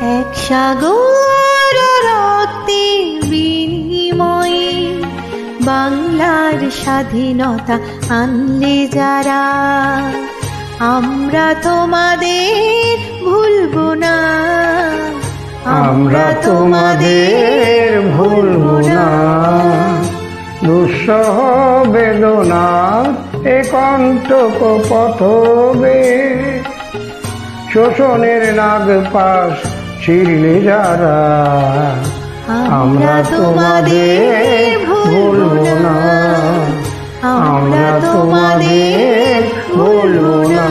এক সাগর রক্তের বিনিময়ে বাংলার স্বাধীনতা আনলে যারা, আমরা তোমাদের ভুলবো না, আমরা তোমাদের ভুলবো না। দুঃসহ বেদনা এ কণ্টক পথবে, শোষণের নাগ পাশ ছিঁড়লে যারা, আমরা তোমাদের ভুলবো না, আমরা তোমাদের ভুলবো না।